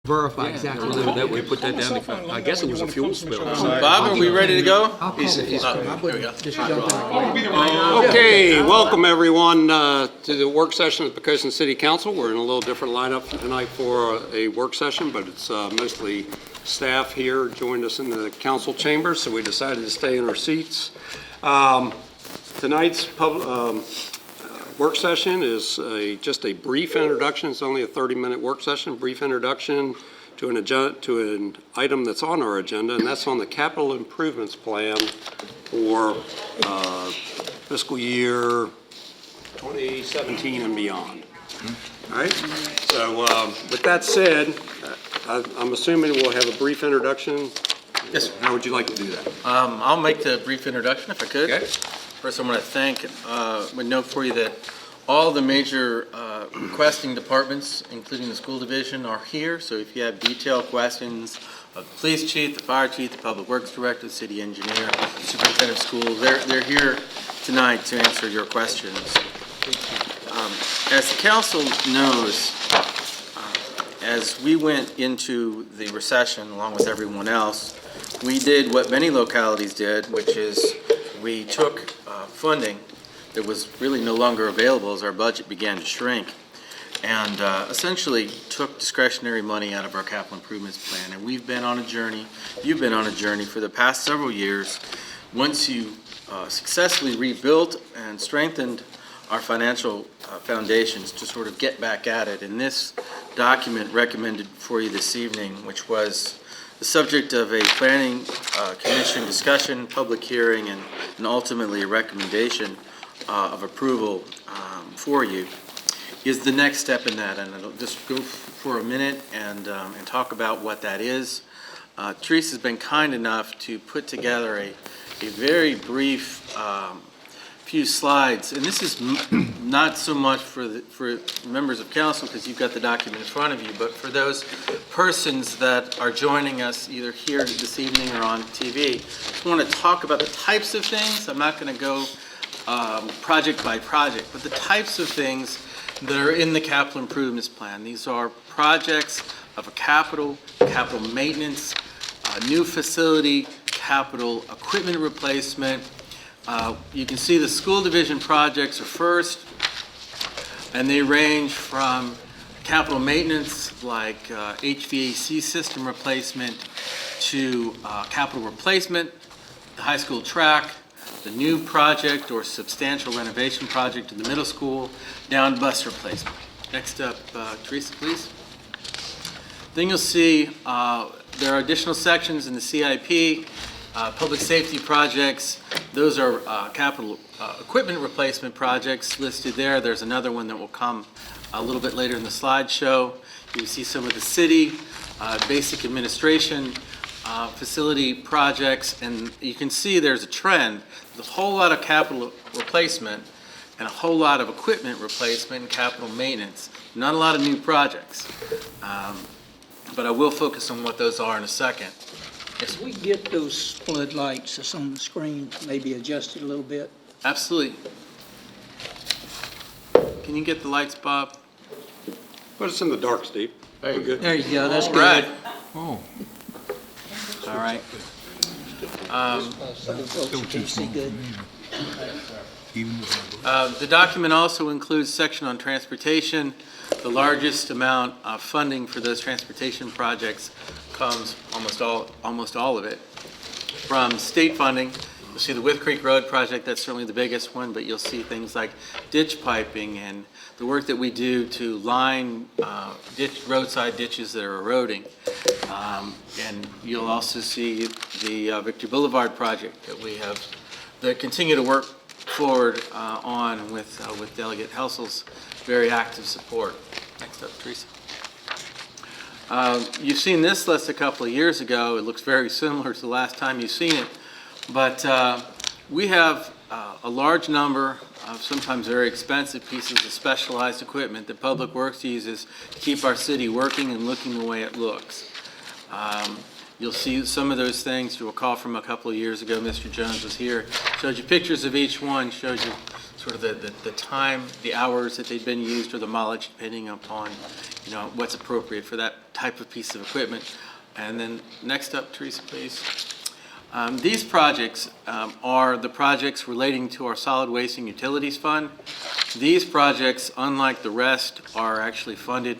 verify exactly That we put that down. I guess it was a fuel spill. Bob, are we ready to go? I'll call it. I wouldn't just jump in. Okay, welcome everyone to the work session at the Poquoson City Council. We're in a little different lineup tonight for a work session, but it's mostly staff here joined us in the council chambers, so we decided to stay in our seats. Tonight's work session is just a brief introduction. It's only a 30-minute work session, brief introduction to an item that's on our agenda, and that's on the capital improvements plan for fiscal year 2017 and beyond. All right, so with that said, I'm assuming we'll have a brief introduction. Yes. How would you like to do that? I'll make the brief introduction if I could. Okay. First, I want to would note for you that all the major requesting departments, including the school division, are here. So if you have detailed questions of the police chief, the fire chief, the public works director, the city engineer, superintendent of schools, they're here tonight to answer your questions. As the council knows, as we went into the recession along with everyone else, we did what many localities did, which is we took funding that was really no longer available as our budget began to shrink, and essentially took discretionary money out of our capital improvements plan. And we've been on a journey, you've been on a journey for the past several years. Once you successfully rebuilt and strengthened our financial foundations to sort of get back at it. And this document recommended for you this evening, which was the subject of a planning commission discussion, public hearing, and ultimately a recommendation of approval for you, is the next step in that. And I'll just go for a minute and talk about what that is. Teresa has been kind enough to put together a very brief few slides, and this is not so much for members of council because you've got the document in front of you, but for those persons that are joining us either here this evening or on TV. I just want to talk about the types of things. I'm not going to go project by project, but the types of things that are in the capital improvements plan. These are projects of a capital maintenance, new facility, capital equipment replacement. You can see the school division projects are first, and they range from capital maintenance like HVAC system replacement to capital replacement, the high school track, the new project or substantial renovation project in the middle school, down to bus replacement. Next up, Teresa, please. Then you'll see there are additional sections in the CIP. Public safety projects, those are capital equipment replacement projects listed there. There's another one that will come a little bit later in the slideshow. You see some of the city, basic administration, facility projects, and you can see there's a trend. There's a whole lot of capital replacement and a whole lot of equipment replacement and capital maintenance. Not a lot of new projects, but I will focus on what those are in a second. Can we get those floodlights that's on the screen maybe adjusted a little bit? Absolutely. Can you get the lights, Bob? Put us in the dark, Steve. There you go. There you go, that's All good. right. Oh, All right. So folks can see good. The document also includes a section on transportation. The largest amount of funding for those transportation projects comes, almost all of it, from state funding. You'll see the With Creek Road project, that's certainly the biggest one, but you'll see things like ditch piping and the work that we do to line roadside ditches that are eroding. And you'll also see the Victory Boulevard project that continue to work forward on with Delegate Helsell's very active support. Next up, Teresa. You've seen this list a couple of years ago. It looks very similar to the last time you've seen it, but we have a large number of sometimes very expensive pieces of specialized equipment that Public Works uses to keep our city working and looking the way it looks. You'll see some of those things. You'll recall from a couple of years ago, Mr. Jones was here, showed you pictures of each one, showed you sort of the time, the hours that they've been used, or the mileage, depending upon, what's appropriate for that type of piece of equipment. And then next up, Teresa, please. These projects are the projects relating to our solid waste and utilities fund. These projects, unlike the rest, are actually funded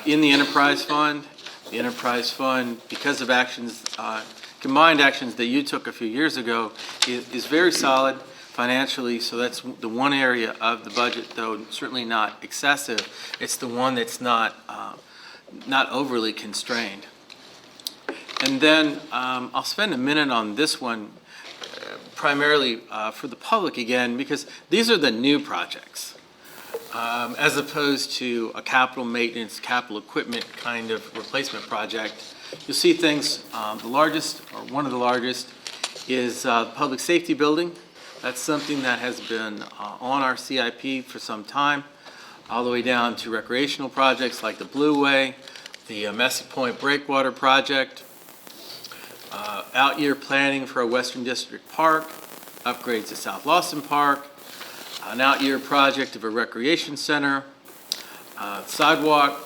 in the enterprise fund. The enterprise fund, because of actions, combined actions that you took a few years ago, is very solid financially. So that's the one area of the budget, though certainly not excessive. It's the one that's not overly constrained. And then I'll spend a minute on this one, primarily for the public again, because these are the new projects, as opposed to a capital maintenance, capital equipment kind of replacement project. You'll see things, the largest, or one of the largest, is the public safety building. That's something that has been on our CIP for some time, all the way down to recreational projects like the Blue Way, the Messick Point Breakwater project, out-year planning for a Western District Park, upgrades to South Lawson Park, an out-year project of a recreation center. Sidewalk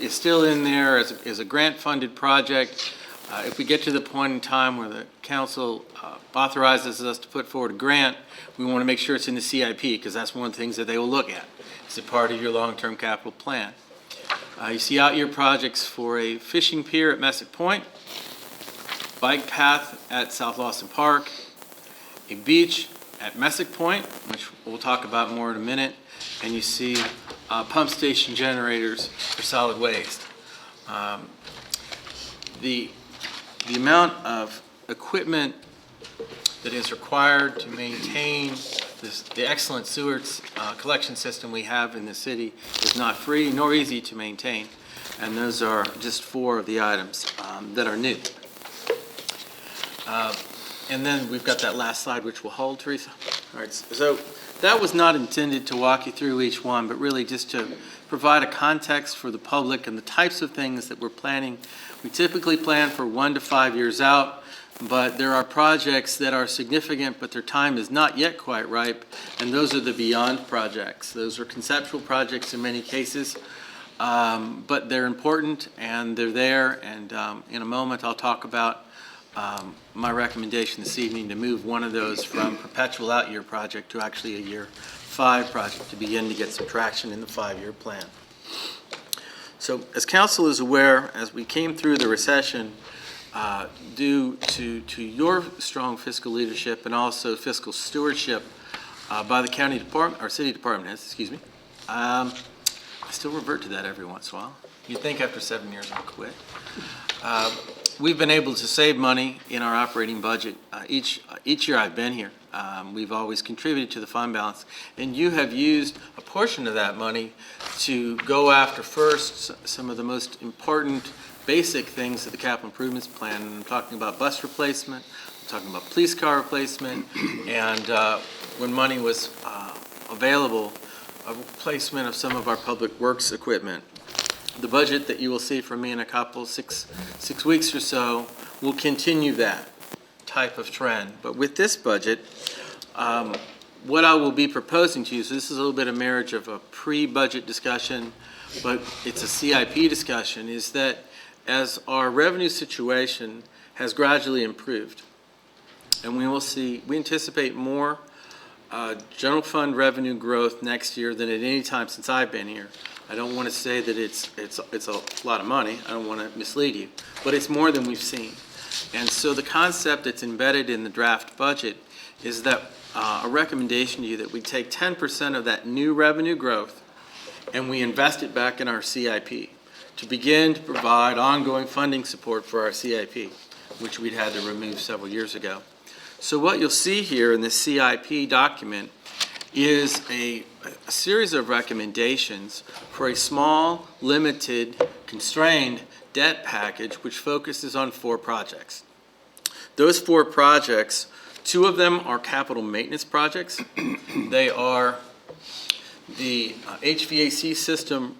is still in there as a grant-funded project. If we get to the point in time where the council authorizes us to put forward a grant, we want to make sure it's in the CIP, because that's one of the things that they will look at. It's a part of your long-term capital plan. You see out-year projects for a fishing pier at Messick Point, bike path at South Lawson Park, a beach at Messick Point, which we'll talk about more in a minute, and you see pump station generators for solid waste. The amount of equipment that is required to maintain the excellent sewage collection system we have in the city is not free nor easy to maintain, and those are just 4 of the items that are new. And then we've got that last slide, which will hold, Teresa. All right, so that was not intended to walk you through each one, but really just to provide a context for the public and the types of things that we're planning. We typically plan for 1 to 5 years out, but there are projects that are significant, but their time is not yet quite ripe, and those are the beyond projects. Those are conceptual projects in many cases, but they're important and they're there, and in a moment I'll talk about my recommendation this evening to move one of those from perpetual out-year project to actually a year 5 project to begin to get some traction in the 5-year plan. So as council is aware, as we came through the recession, due to your strong fiscal leadership and also fiscal stewardship by the county department, or city department heads, excuse me, I still revert to that every once in a while. You'd think after 7 years I'll quit. We've been able to save money in our operating budget each year I've been here. We've always contributed to the fund balance, and you have used a portion of that money to go after first some of the most important basic things of the capital improvements plan. And I'm talking about bus replacement, I'm talking about police car replacement, and when money was available, a replacement of some of our public works equipment. The budget that you will see from me in a couple, six weeks or so, will continue that type of trend. But with this budget, what I will be proposing to you, so this is a little bit of marriage of a pre-budget discussion, but it's a CIP discussion, is that as our revenue situation has gradually improved, and we anticipate more general fund revenue growth next year than at any time since I've been here. I don't want to say that it's a lot of money. I don't want to mislead you, but it's more than we've seen. And so the concept that's embedded in the draft budget is that a recommendation to you that we take 10% of that new revenue growth and we invest it back in our CIP to begin to provide ongoing funding support for our CIP, which we'd had to remove several years ago. So what you'll see here in this CIP document is a series of recommendations for a small, limited, constrained debt package which focuses on 4 projects. Those 4 projects, 2 of them are capital maintenance projects. They are the HVAC system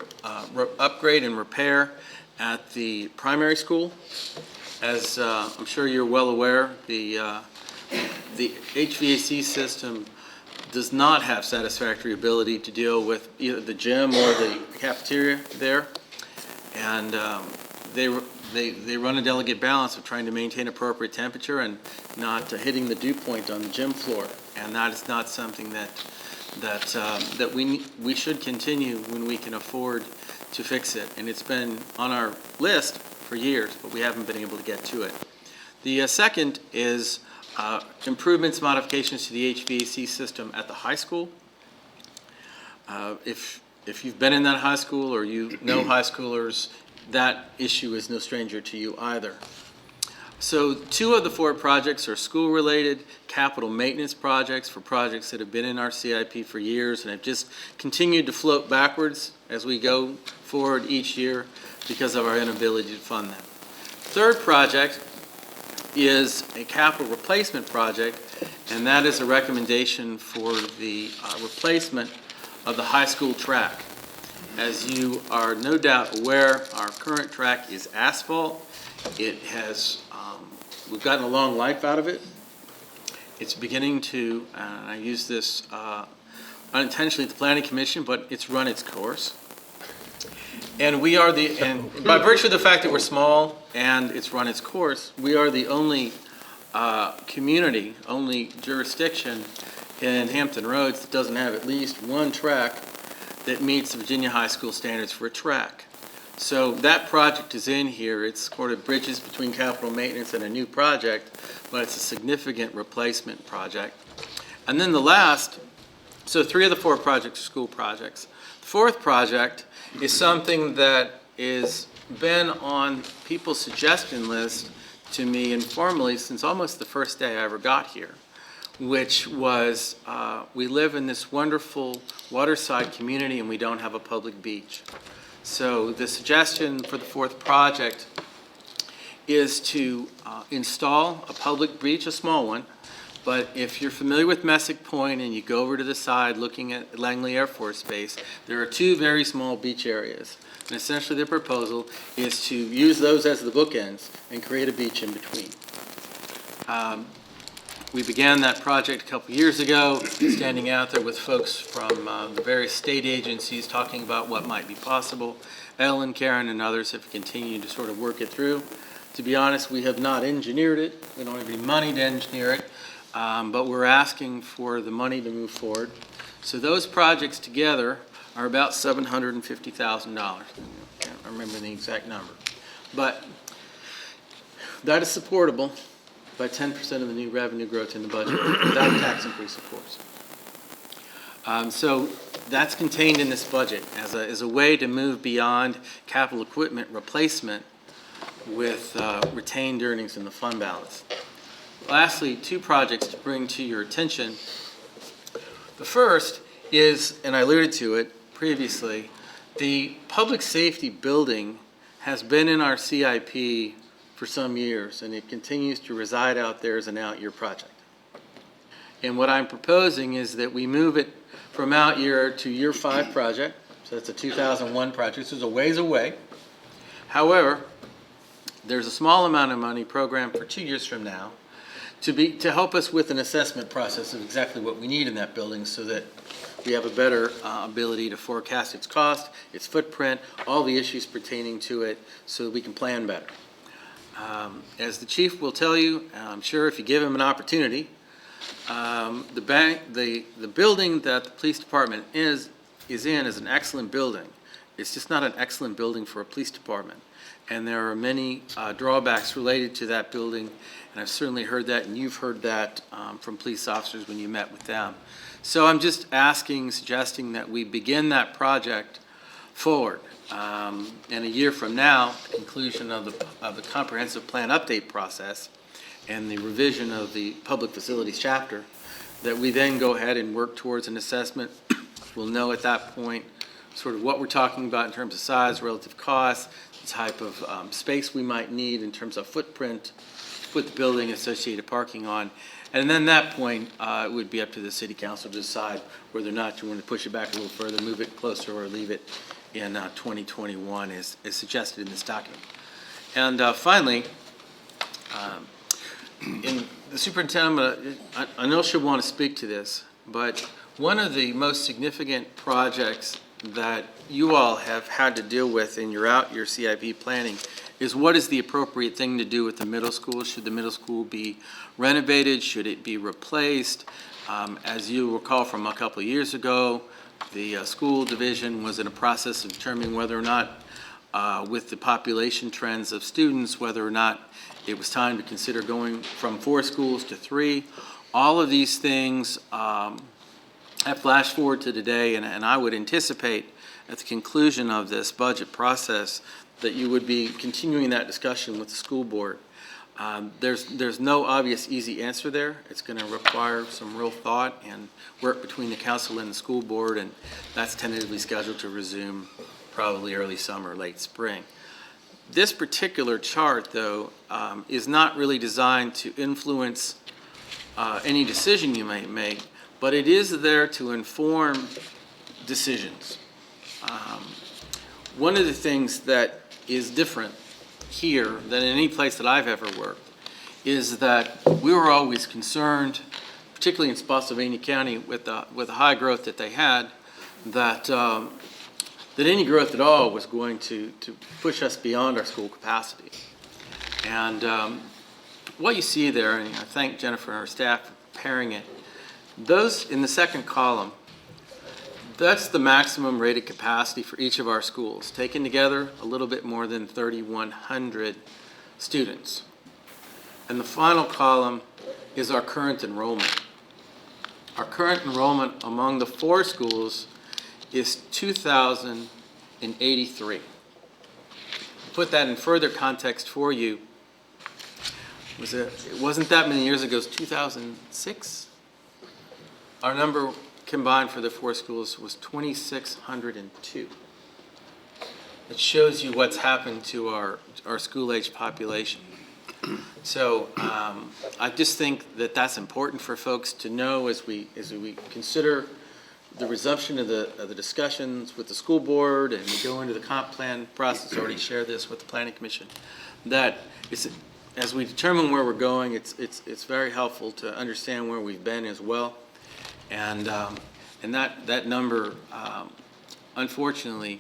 upgrade and repair at the primary school. As I'm sure you're well aware, the HVAC system does not have satisfactory ability to deal with either the gym or the cafeteria there. And they run a delicate balance of trying to maintain appropriate temperature and not hitting the dew point on the gym floor. And that is not something that we should continue when we can afford to fix it. And it's been on our list for years, but we haven't been able to get to it. The second is improvements, modifications to the HVAC system at the high school. If you've been in that high school or you know high schoolers, that issue is no stranger to you either. So 2 of the 4 projects are school-related capital maintenance projects for projects that have been in our CIP for years and have just continued to float backwards as we go forward each year because of our inability to fund them. Third project is a capital replacement project, and that is a recommendation for the replacement of the high school track. As you are no doubt aware, our current track is asphalt. It has, we've gotten a long life out of it. It's beginning to, I use this unintentionally at the Planning Commission, but it's run its course. And we are and by virtue of the fact that we're small and it's run its course, we are the only community, only jurisdiction in Hampton Roads that doesn't have at least one track that meets the Virginia High School standards for a track. So that project is in here. It's sort of bridges between capital maintenance and a new project, but it's a significant replacement project. And then the last, so 3 of the 4 projects are school projects. The 4th project is something that is been on people's suggestion list to me informally since almost the first day I ever got here, which was we live in this wonderful waterside community and we don't have a public beach. So the suggestion for the 4th project is to install a public beach, a small one, but if you're familiar with Messick Point and you go over to the side looking at Langley Air Force Base, there are 2 very small beach areas. And essentially the proposal is to use those as the bookends and create a beach in between. We began that project a couple years ago, standing out there with folks from the various state agencies talking about what might be possible. Ellen, Karen, and others have continued to sort of work it through. To be honest, we have not engineered it. We don't have any money to engineer it, but we're asking for the money to move forward. So those projects together are about $750,000. I can't remember the exact number. But that is supportable by 10% of the new revenue growth in the budget, without a tax increase, of course. So that's contained in this budget as a way to move beyond capital equipment replacement with retained earnings in the fund balance. Lastly, 2 projects to bring to your attention. The first is, and I alluded to it previously, the public safety building has been in our CIP for some years, and it continues to reside out there as an out-year project. And what I'm proposing is that we move it from out-year to year 5 project, so that's a 2001 project, so it's a ways away. However, there's a small amount of money programmed for 2 years from now to help us with an assessment process of exactly what we need in that building so that we have a better ability to forecast its cost, its footprint, all the issues pertaining to it so that we can plan better. As the chief will tell you, I'm sure if you give him an opportunity, the building that the police department is in is an excellent building. It's just not an excellent building for a police department. And there are many drawbacks related to that building, and I've certainly heard that, and you've heard that from police officers when you met with them. So I'm just suggesting that we begin that project forward. And a year from now, the conclusion of the comprehensive plan update process and the revision of the public facilities chapter, that we then go ahead and work towards an assessment. We'll know at that point sort of what we're talking about in terms of size, relative cost, the type of space we might need in terms of footprint, put the building associated parking on. And then at that point, it would be up to the city council to decide whether or not you want to push it back a little further, move it closer, or leave it in 2021 as suggested in this document. And finally, in the superintendent, I know she'll want to speak to this, but One of the most significant projects that you all have had to deal with in your out-year CIP planning is what is the appropriate thing to do with the middle school? Should the middle school be renovated? Should it be replaced? As you recall from a couple of years ago, the school division was in a process of determining whether or not, with the population trends of students, whether or not it was time to consider going from 4 schools to 3. All of these things have flashed forward to today, and I would anticipate at the conclusion of this budget process that you would be continuing that discussion with the school board. There's no obvious easy answer there. It's going to require some real thought and work between the council and the school board, and that's tentatively scheduled to resume probably early summer, late spring. This particular chart, though, is not really designed to influence any decision you may make, but it is there to inform decisions. One of the things that is different here than in any place that I've ever worked is that we were always concerned, particularly in Spotsylvania County with the high growth that they had, that any growth at all was going to push us beyond our school capacity. And what you see there, and I thank Jennifer and her staff for preparing it, those in the second column, that's the maximum rated capacity for each of our schools. Taken together, a little bit more than 3,100 students. And the final column is our current enrollment. Our current enrollment among the 4 schools is 2,083. Put that in further context for you. It wasn't that many years ago, it was 2006. Our number combined for the 4 schools was 2,602. It shows you what's happened to our school-age population. So I just think that that's important for folks to know as we consider the resumption of the discussions with the school board and we go into the comp plan process. I already shared this with the planning commission. That as we determine where we're going, it's very helpful to understand where we've been as well. And that number, unfortunately,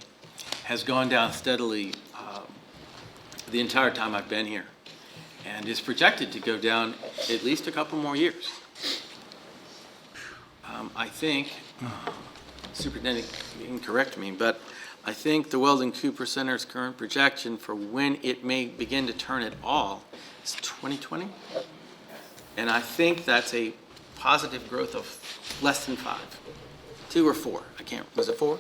has gone down steadily the entire time I've been here, and is projected to go down at least a couple more years. I think, Superintendent, you can correct me, but I think the Weldon Cooper Center's current projection for when it may begin to turn at all is 2020, and I think that's a positive growth of less than 5, 2 or 4. I can't. Was it 4?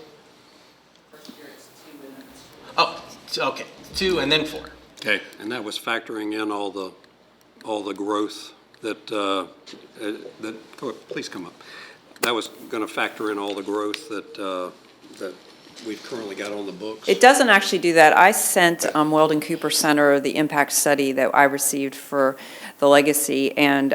Oh, okay, 2 and then 4. Okay, and that was factoring in all the growth that go ahead, please come up. That was going to factor in all the growth that we've currently got on the books. It doesn't actually do that. I sent Weldon Cooper Center the impact study that I received for the legacy, and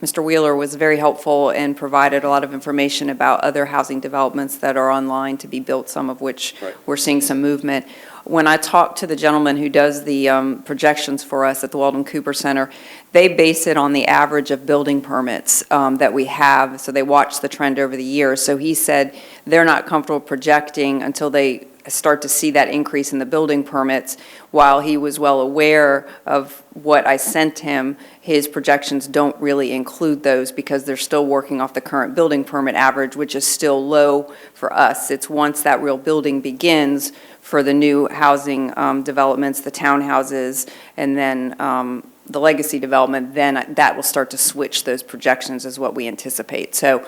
Mr. Wheeler was very helpful and provided a lot of information about other housing developments that are online to be built, some of which we're seeing some movement. When I talked to the gentleman who does the projections for us at the Weldon Cooper Center, they base it on the average of building permits that we have, so they watch the trend over the years. So he said they're not comfortable projecting until they start to see that increase in the building permits. While he was well aware of what I sent him, his projections don't really include those because they're still working off the current building permit average, which is still low for us. It's once that real building begins for the new housing developments, the townhouses, and then the legacy development, then that will start to switch those projections is what we anticipate. So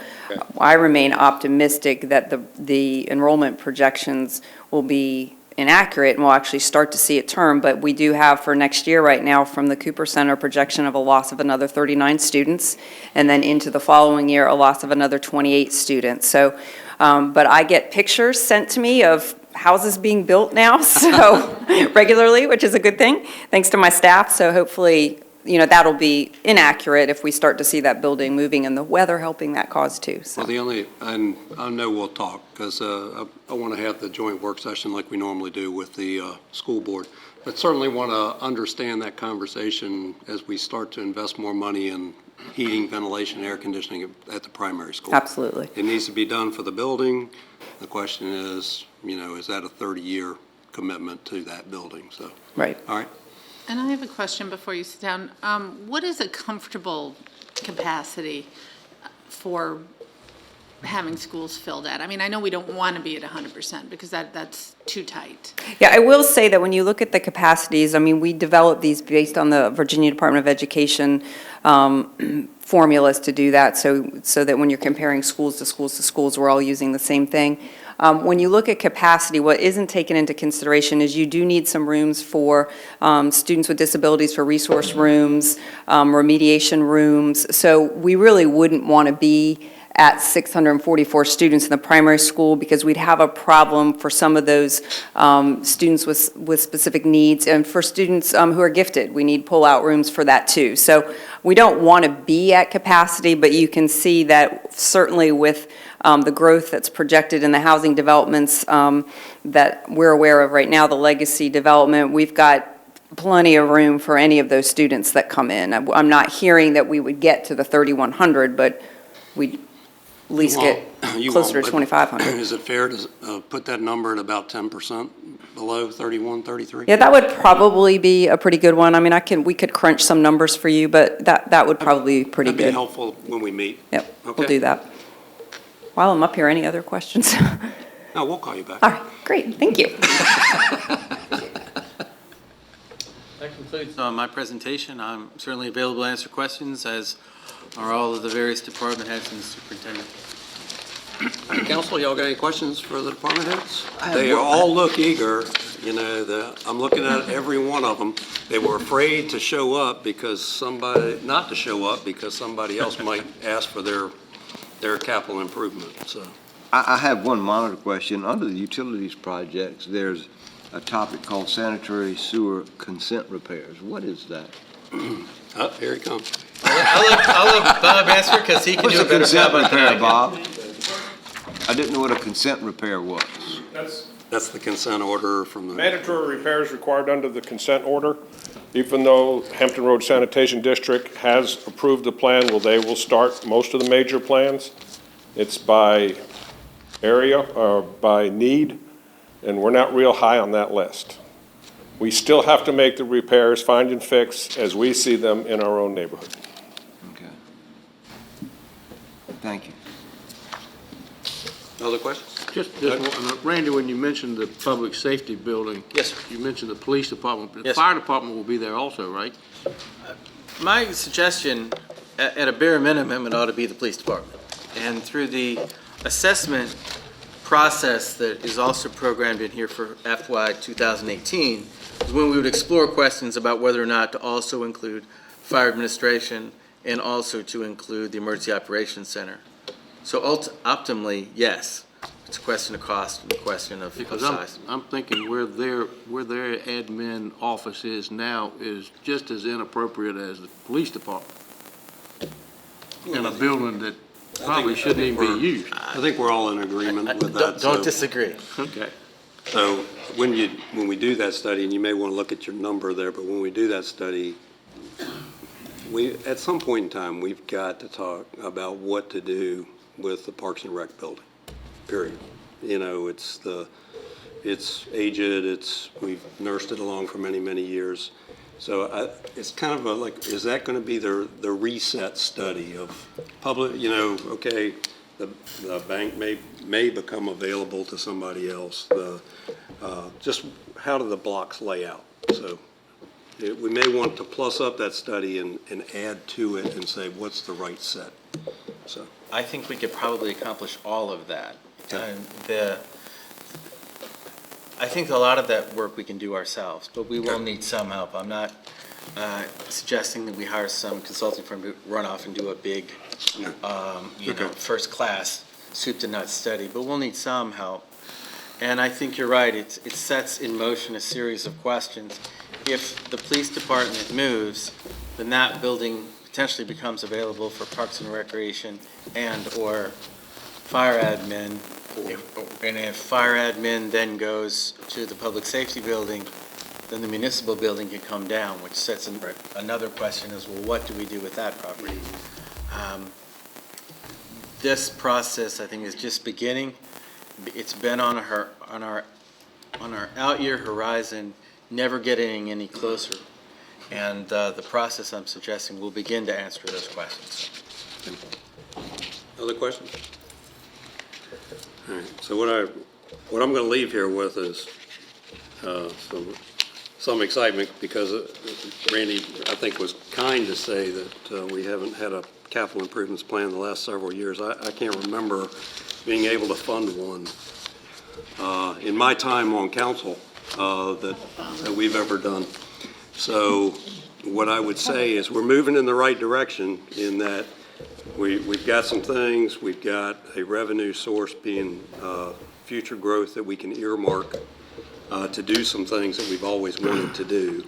I remain optimistic that the enrollment projections will be inaccurate and we'll actually start to see it turn, but we do have for next year right now from the Cooper Center projection of a loss of another 39 students, and then into the following year a loss of another 28 students. So, but I get pictures sent to me of houses being built now, so regularly, which is a good thing, thanks to my staff. So hopefully, you know, that'll be inaccurate if we start to see that building moving and the weather helping that cause too. So. Well, and I know we'll talk because I want to have the joint work session like we normally do with the school board, but certainly want to understand that conversation as we start to invest more money in heating, ventilation, air conditioning at the primary school. Absolutely. It needs to be done for the building. The question is, is that a 30-year commitment to that building? So, Right. all right. And I have a question before you sit down. What is a comfortable capacity for having schools filled at? I mean, I know we don't want to be at 100% because that's too tight. Yeah, I will say that when you look at the capacities, I mean, we developed these based on the Virginia Department of Education formulas to do that, so that when you're comparing schools to schools to schools, we're all using the same thing. When you look at capacity, what isn't taken into consideration is you do need some rooms for students with disabilities, for resource rooms, remediation rooms. So we really wouldn't want to be at 644 students in the primary school because we'd have a problem for some of those students with specific needs. And for students who are gifted, we need pull-out rooms for that too. So we don't want to be at capacity, but you can see that certainly with the growth that's projected in the housing developments that we're aware of right now, the legacy development, we've got plenty of room for any of those students that come in. I'm not hearing that we would get to the 3,100, but we'd at least get closer to 2,500. Is it fair to put that number at about 10% below 31, 33? Yeah, that would probably be a pretty good one. I mean, we could crunch some numbers for you, but that would probably be pretty That'd be good. helpful when we meet. Yep, we'll Okay. do that. While I'm up here, any other questions? No, we'll call you back. All right, great, thank you. That concludes my presentation. I'm certainly available to answer questions, as are all of the various department heads and superintendent. Council, y'all got any questions for the department heads? They all look eager, I'm looking at every one of them. They were afraid to show up because not to show up because somebody else might ask for their capital improvement, so. I have one monitor question. Under the utilities projects, there's a topic called sanitary sewer consent repairs. What is that? Oh, here he comes. I'll let Bob answer because he can What's do a a better consent job on repair, that. Bob? I didn't know what a consent repair was. That's the consent order from the, Mandatory repairs required under the consent order. Even though Hampton Road Sanitation District has approved the plan, they will start most of the major plans. It's by area or by need, and we're not real high on that list. We still have to make the repairs, find and fix, as we see them in our own neighborhood. Okay. Thank you. other questions? Just one, Randy, when you mentioned the public safety building. Yes, sir. You mentioned the police department, but the Yes, fire department will be there also, right? My suggestion, at a bare minimum, it ought to be the police department. And through the assessment process that is also programmed in here for FY 2018, is when we would explore questions about whether or not to also include fire administration and also to include the emergency operations center. So optimally, yes, it's a question of cost and a question of Because size. I'm thinking where their admin office is now is just as inappropriate as the police department. In a building that probably shouldn't even be used. I think we're all in agreement with that. Don't so- disagree. Okay. So when we do that study, and you may want to look at your number there, but when we do that study, at some point in time, we've got to talk about what to do with the Parks and Rec building, period. You know, it's aged, we've nursed it along for many, many years. So it's kind of like, is that going to be the reset study of public, okay, the bank may become available to somebody else. Just how do the blocks lay out? So we may want to plus up that study and add to it and say, what's the right set? So I think we could probably accomplish all of that. And I think a lot of that work we can do ourselves, but we will need some help. I'm not suggesting that we hire some consulting firm to run off and do a big, first-class soup to nuts study, but we'll need some help. And I think you're right, it sets in motion a series of questions. If the police department moves, then that building potentially becomes available for Parks and Recreation and/or fire admin. And if fire admin then goes to the public safety building, then the municipal building can come down, which sets another question is, well, what do we do with that property? This process, I think, is just beginning. It's been on our out-year horizon, never getting any closer. And the process I'm suggesting will begin to answer those questions. Other questions? All right, so what I'm going to leave here with is some excitement, because Randy, I think, was kind to say that we haven't had a capital improvements plan in the last several years. I can't remember being able to fund one in my time on council that we've ever done. So what I would say is we're moving in the right direction in that we've got some things. We've got a revenue source being future growth that we can earmark to do some things that we've always wanted to do,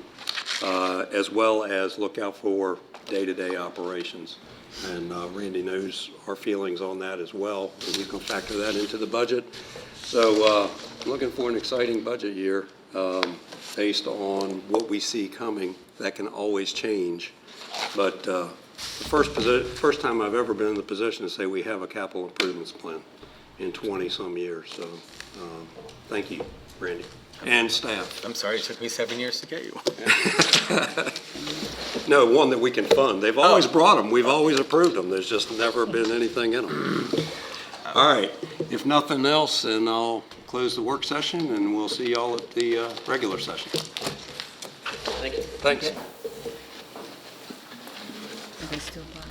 as well as look out for day-to-day operations. And Randy knows our feelings on that as well, and he's going to factor that into the budget. So looking for an exciting budget year based on what we see coming. That can always change. But the first time I've ever been in the position to say we have a capital improvements plan in 20-some years. So thank you, Randy, and staff. I'm sorry it took me 7 years to get you. No, one that we can fund. They've always brought them. We've always approved them. There's just never been anything in them. All right. If nothing else, then I'll close the work session, and we'll see y'all at the regular session. Thank you. Thanks. Are they still buying?